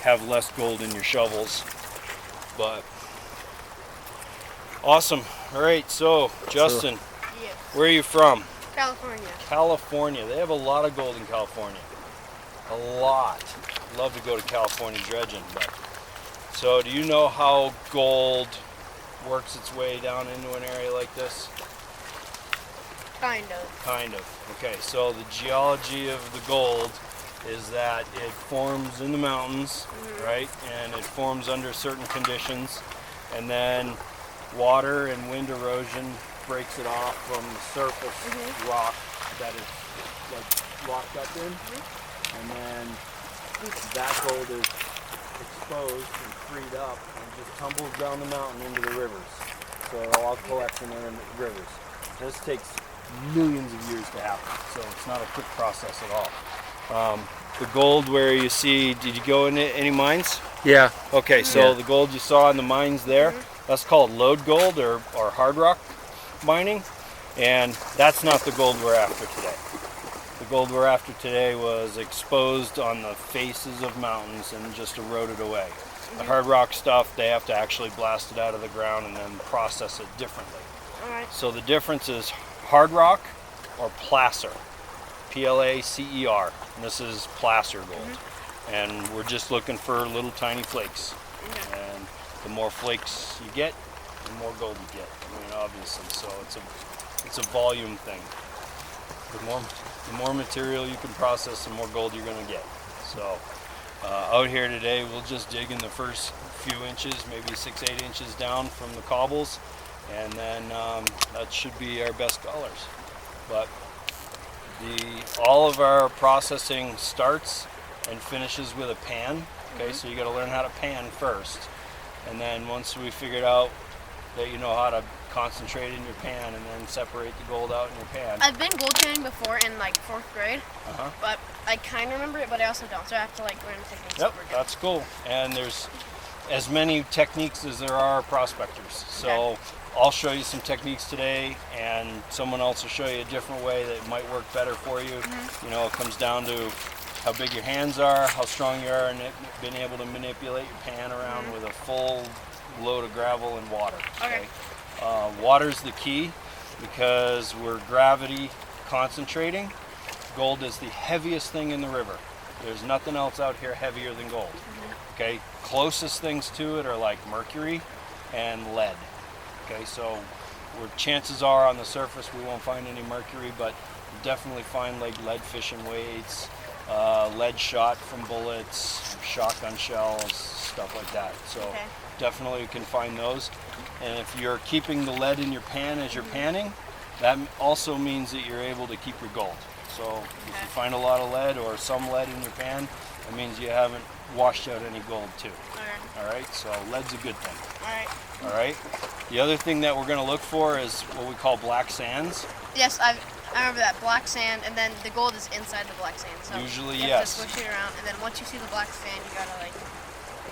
have less gold in your shovels. But awesome. All right, so Justin, Yes. where are you from? California. California. They have a lot of gold in California. A lot. Love to go to California dredging, but so do you know how gold works its way down into an area like this? Kind of. Kind of. Okay, so the geology of the gold is that it forms in the mountains, right? And it forms under certain conditions, and then water and wind erosion breaks it off from the surface rock that it's like locked up in, and then that gold is exposed and freed up and just tumbles down the mountain into the rivers. So it all collects in the rivers. This takes millions of years to happen, so it's not a quick process at all. The gold where you see, did you go into any mines? Yeah. Okay, so the gold you saw in the mines there, that's called lode gold or hard rock mining, and that's not the gold we're after today. The gold we're after today was exposed on the faces of mountains and just eroded away. The hard rock stuff, they have to actually blast it out of the ground and then process it differently. Alright. So the difference is hard rock or placer, P-L-A-C-E-R, and this is placer gold. And we're just looking for little tiny flakes. And the more flakes you get, the more gold you get. I mean, obviously, so it's a volume thing. The more material you can process, the more gold you're going to get. So out here today, we'll just dig in the first few inches, maybe 6-8 inches down from the cobbles, and then that should be our best dollars. But all of our processing starts and finishes with a pan. Okay, so you got to learn how to pan first, and then once we figured out that you know how to concentrate in your pan and then separate the gold out in your pan. I've been gold panning before in like 4th grade, but I kind of remember it, but I also don't. So I have to like learn techniques Yep, over again. that's cool. And there's as many techniques as there are prospectors. So I'll show you some techniques today, and someone else will show you a different way that might work better for you. You know, it comes down to how big your hands are, how strong you are, and being able to manipulate your pan around with a full load of gravel and water. Okay. Water's the key because we're gravity concentrating. Gold is the heaviest thing in the river. There's nothing else out here heavier than gold. Okay, closest things to it are like mercury and lead. Okay, so chances are on the surface we won't find any mercury, but definitely find like lead fishing weights, lead shot from bullets, shotgun shells, stuff like that. So definitely you can find those. And if you're keeping the lead in your pan as you're panning, that also means that you're able to keep your gold. So if you find a lot of lead or some lead in your pan, that means you haven't washed out any gold too. All right, so lead's a good thing. All right. The other thing that we're going to look for is what we call black sands. Yes, I remember that black sand, and then the gold is inside the black sand. So Usually, you yes. have to swish it around, and then once you see the black sand, you gotta like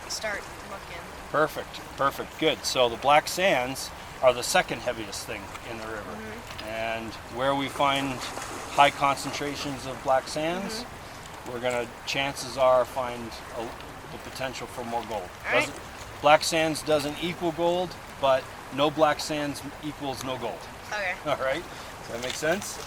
start looking. Perfect, good. So the black sands are the second heaviest thing in the river. And where we find high concentrations of black sands, we're gonna, chances are, find the potential for more gold. Black sands doesn't equal gold, but no black sands equals no gold. Okay. All right, does that make sense?